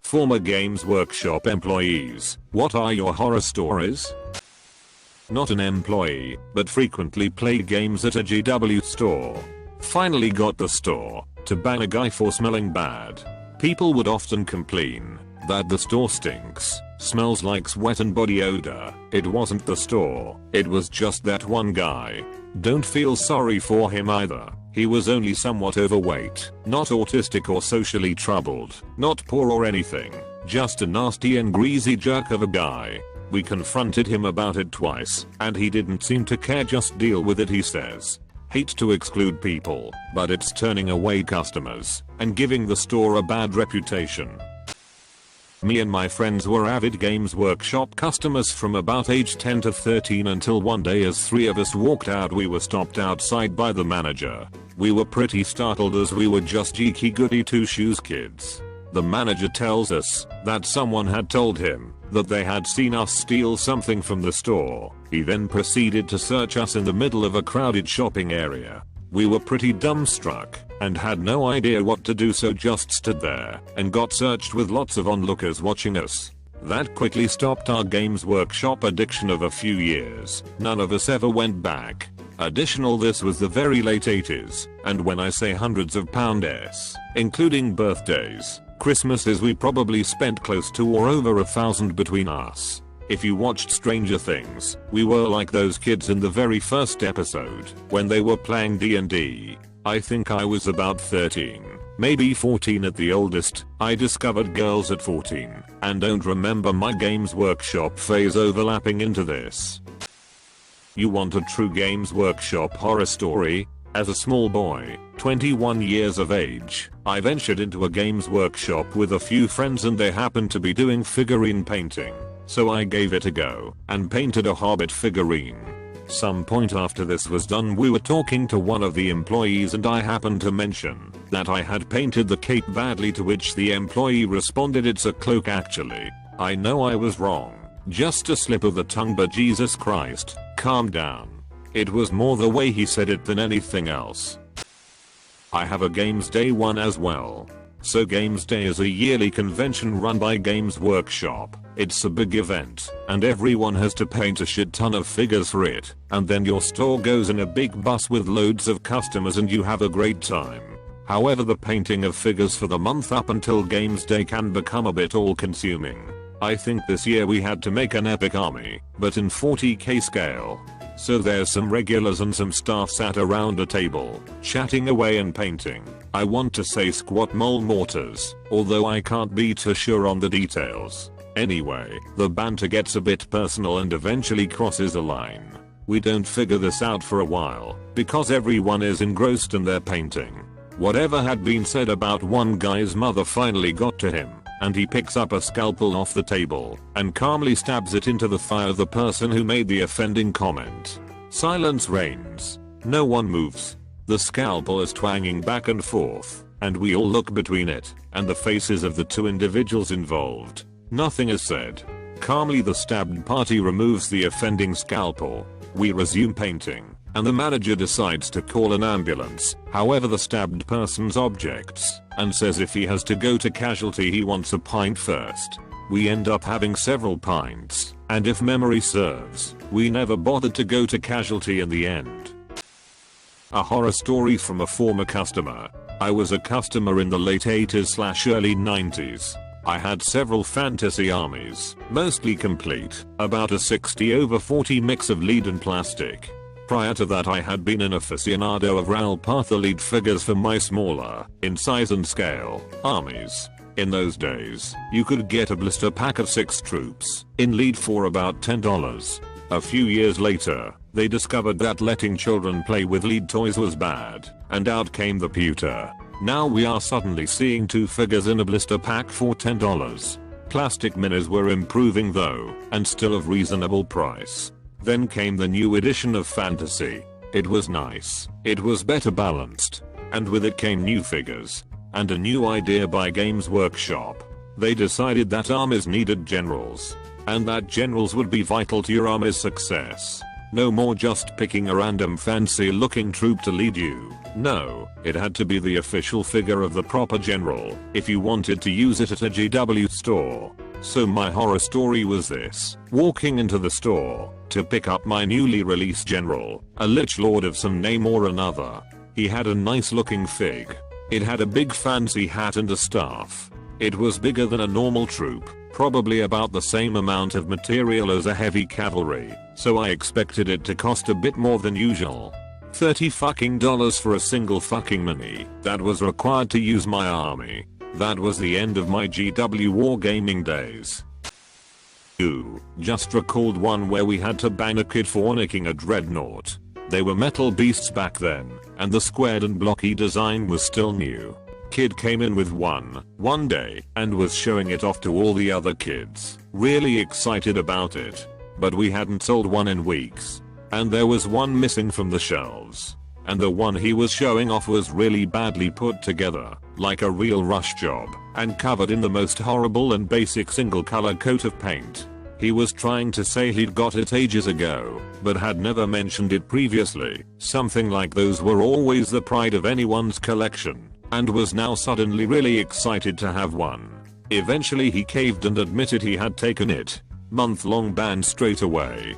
Former Games Workshop employees, what are your horror stories? Not an employee, but frequently play games at a GW store. Finally got the store to ban a guy for smelling bad. People would often complain that the store stinks, smells like sweat and body odor. It wasn't the store, it was just that one guy. Don't feel sorry for him either. He was only somewhat overweight, not autistic or socially troubled, not poor or anything, just a nasty and greasy jerk of a guy. We confronted him about it twice, and he didn't seem to care. Just deal with it, he says. Hate to exclude people, but it's turning away customers and giving the store a bad reputation. Me and my friends were avid Games Workshop customers from about age 10 to 13 until one day as three of us walked out. We were stopped outside by the manager. We were pretty startled as we were just geeky goody two-shoes kids. The manager tells us that someone had told him that they had seen us steal something from the store. He then proceeded to search us in the middle of a crowded shopping area. We were pretty dumbstruck and had no idea what to do, so just stood there and got searched with lots of onlookers watching us. That quickly stopped our Games Workshop addiction of a few years. None of us ever went back. This was the very late 80s, and when I say hundreds of pounds, including birthdays, Christmases, we probably spent close to or over 1,000 between us. If you watched Stranger Things, we were like those kids in the very first episode when they were playing D&D. I think I was about 13, maybe 14 at the oldest. I discovered girls at 14 and don't remember my Games Workshop phase overlapping into this. You want a true Games Workshop horror story? As a small boy, 21 years of age, I ventured into a Games Workshop with a few friends and they happened to be doing figurine painting. So I gave it a go and painted a Hobbit figurine. Some point after this was done, we were talking to one of the employees and I happened to mention that I had painted the cape badly, to which the employee responded, "It's a cloak actually." I know I was wrong. Just a slip of the tongue, but Jesus Christ, calm down. It was more the way he said it than anything else. I have a Games Day one as well. So Games Day is a yearly convention run by Games Workshop. It's a big event, and everyone has to paint a shit ton of figures for it, and then your store goes in a big bus with loads of customers and you have a great time. However, the painting of figures for the month up until Games Day can become a bit all-consuming. I think this year we had to make an epic army, but in 40k scale. So there's some regulars and some staff sat around a table, chatting away and painting. I want to say squat mole mortars, although I can't be too sure on the details. Anyway, the banter gets a bit personal and eventually crosses a line. We don't figure this out for a while, because everyone is engrossed in their painting. Whatever had been said about one guy's mother finally got to him, and he picks up a scalpel off the table and calmly stabs it into the thigh of the person who made the offending comment. Silence reigns. No one moves. The scalpel is twanging back and forth, and we all look between it and the faces of the two individuals involved. Nothing is said. Calmly, the stabbed party removes the offending scalpel. We resume painting, and the manager decides to call an ambulance. However, the stabbed person objects and says if he has to go to casualty he wants a pint first. We end up having several pints, and if memory serves, we never bothered to go to casualty in the end. A horror story from a former customer. I was a customer in the late 80s/early 90s. I had several fantasy armies, mostly complete, about a 60/40 mix of lead and plastic. Prior to that, I had been an aficionado of Ralph lead figures for my smaller, in size and scale, armies. In those days, you could get a blister pack of 6 troops in lead for about $10. A few years later, they discovered that letting children play with lead toys was bad, and out came the pewter. Now we are suddenly seeing 2 figures in a blister pack for $10. Plastic minis were improving though, and still of reasonable price. Then came the new edition of Fantasy. It was nice, it was better balanced, and with it came new figures, and a new idea by Games Workshop. They decided that armies needed generals, and that generals would be vital to your army's success. No more just picking a random fancy looking troop to lead you. No, it had to be the official figure of the proper general if you wanted to use it at a GW store. So my horror story was this: walking into the store to pick up my newly released general, a lich lord of some name or another. He had a nice looking fig. It had a big fancy hat and a staff. It was bigger than a normal troop, probably about the same amount of material as a heavy cavalry, so I expected it to cost a bit more than usual. $30 fucking for a single fucking mini that was required to use my army. That was the end of my GW wargaming days. Ooh, just recalled one where we had to ban a kid for nicking a dreadnought. They were metal beasts back then, and the squared and blocky design was still new. Kid came in with one day, and was showing it off to all the other kids, really excited about it. But we hadn't sold one in weeks. And there was one missing from the shelves. And the one he was showing off was really badly put together, like a real rush job, and covered in the most horrible and basic single color coat of paint. He was trying to say he'd got it ages ago, but had never mentioned it previously, something like those were always the pride of anyone's collection, and was now suddenly really excited to have one. Eventually he caved and admitted he had taken it. Month-long ban straight away.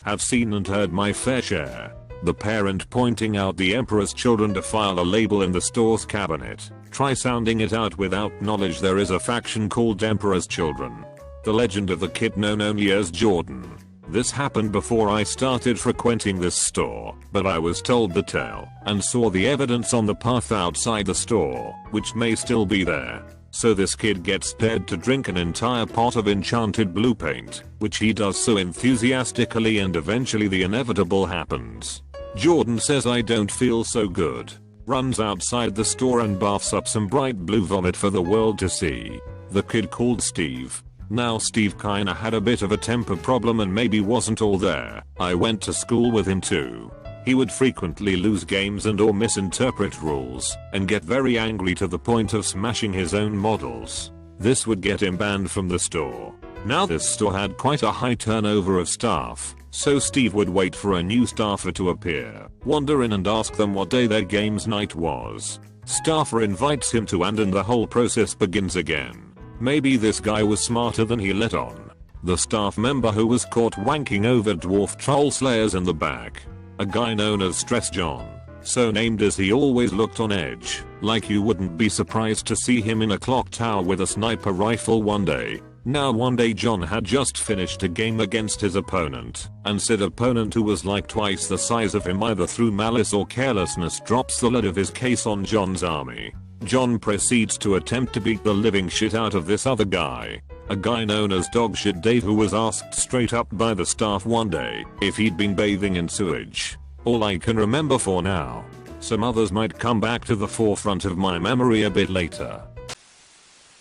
Have seen and heard my fair share. The parent pointing out the emperor's children to file a label in the store's cabinet. Try sounding it out without knowledge. There is a faction called Emperor's Children. The legend of the kid known only as Jordan. This happened before I started frequenting this store, but I was told the tale and saw the evidence on the path outside the store, which may still be there. So this kid gets dared to drink an entire pot of enchanted blue paint, which he does so enthusiastically, and eventually the inevitable happens. Jordan says, "I don't feel so good." Runs outside the store and baths up some bright blue vomit for the world to see. The kid called Steve. Now Steve kinda had a bit of a temper problem and maybe wasn't all there. I went to school with him too. He would frequently lose games and or misinterpret rules, and get very angry to the point of smashing his own models. This would get him banned from the store. Now this store had quite a high turnover of staff, so Steve would wait for a new staffer to appear, wander in and ask them what day their games night was. Staffer invites him to, and the whole process begins again. Maybe this guy was smarter than he let on. The staff member who was caught wanking over dwarf troll slayers in the back. A guy known as Stress John, so named as he always looked on edge, like you wouldn't be surprised to see him in a clock tower with a sniper rifle one day. Now one day John had just finished a game against his opponent, and said opponent, who was like twice the size of him, either through malice or carelessness, drops the lid of his case on John's army. John proceeds to attempt to beat the living shit out of this other guy. A guy known as Dogshit Dave, who was asked straight up by the staff one day if he'd been bathing in sewage. All I can remember for now. Some others might come back to the forefront of my memory a bit later.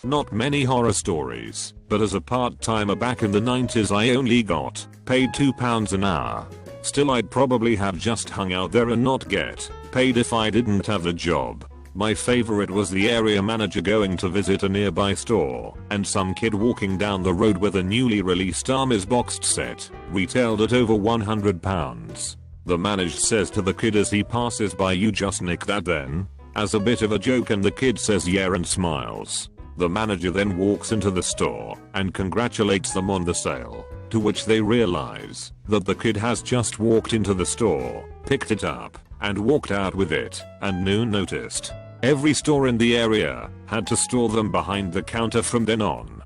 Not many horror stories, but as a part-timer back in the 90s I only got paid £2 an hour. Still, I'd probably have just hung out there and not get paid if I didn't have a job. My favorite was the area manager going to visit a nearby store, and some kid walking down the road with a newly released Army's boxed set, retailed at over £100. The manager says to the kid as he passes by, "You just nick that then?" as a bit of a joke, and the kid says yeah and smiles. The manager then walks into the store and congratulates them on the sale, to which they realize that the kid has just walked into the store, picked it up, and walked out with it, and no noticed. Every store in the area had to store them behind the counter from then on.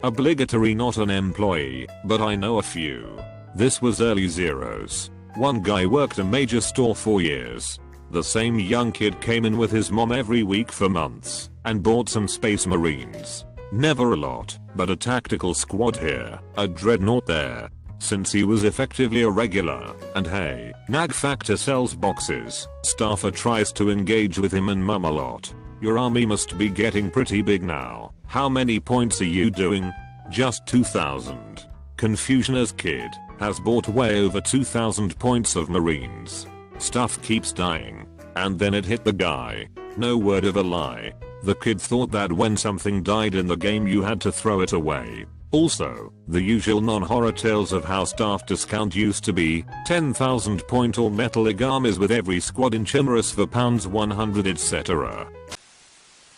Obligatory, not an employee, but I know a few. This was early zeros. One guy worked a major store for years. The same young kid came in with his mom every week for months, and bought some Space Marines. Never a lot, but a tactical squad here, a dreadnought there. Since he was effectively a regular, and hey, nag factor sells boxes, staffer tries to engage with him and mum a lot. "Your army must be getting pretty big now. How many points are you doing?" "Just 2,000. Confucianer's kid has bought way over 2,000 points of Marines. Stuff keeps dying. And then it hit the guy. No word of a lie. The kid thought that when something died in the game you had to throw it away. Also, the usual non-horror tales of how staff discount used to be 10,000 point or metal igamis with every squad in chimeras for £100 etc.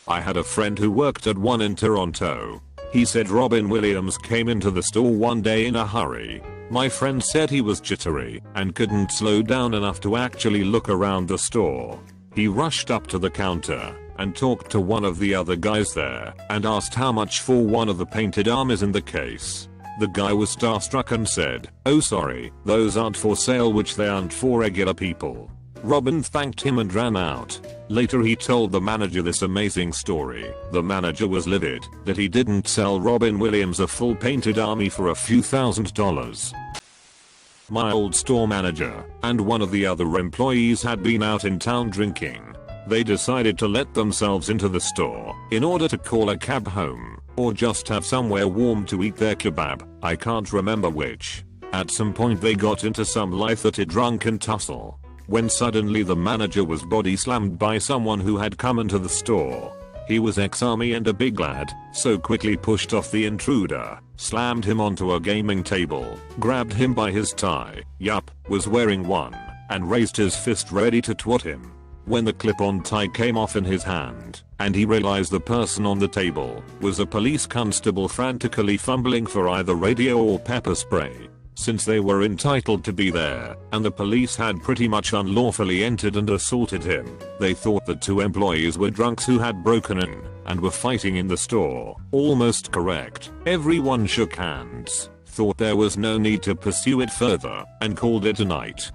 I had a friend who worked at one in Toronto. He said Robin Williams came into the store one day in a hurry. My friend said he was jittery and couldn't slow down enough to actually look around the store. He rushed up to the counter and talked to one of the other guys there and asked how much for one of the painted armies in the case. The guy was starstruck and said, "Oh sorry, those aren't for sale, which they aren't for regular people." Robin thanked him and ran out. Later he told the manager this amazing story. The manager was livid that he didn't sell Robin Williams a full painted army for a few $1,000s. My old store manager and one of the other employees had been out in town drinking. They decided to let themselves into the store in order to call a cab home or just have somewhere warm to eat their kebab. I can't remember which. At some point they got into some light-hearted drunken tussle when suddenly the manager was body slammed by someone who had come into the store. He was ex-army and a big lad, so quickly pushed off the intruder, slammed him onto a gaming table, grabbed him by his tie, was wearing one, and raised his fist ready to twat him. When the clip-on tie came off in his hand, and he realized the person on the table was a police constable frantically fumbling for either radio or pepper spray. Since they were entitled to be there, and the police had pretty much unlawfully entered and assaulted him, they thought the two employees were drunks who had broken in and were fighting in the store. Almost correct. Everyone shook hands, thought there was no need to pursue it further, and called it a night.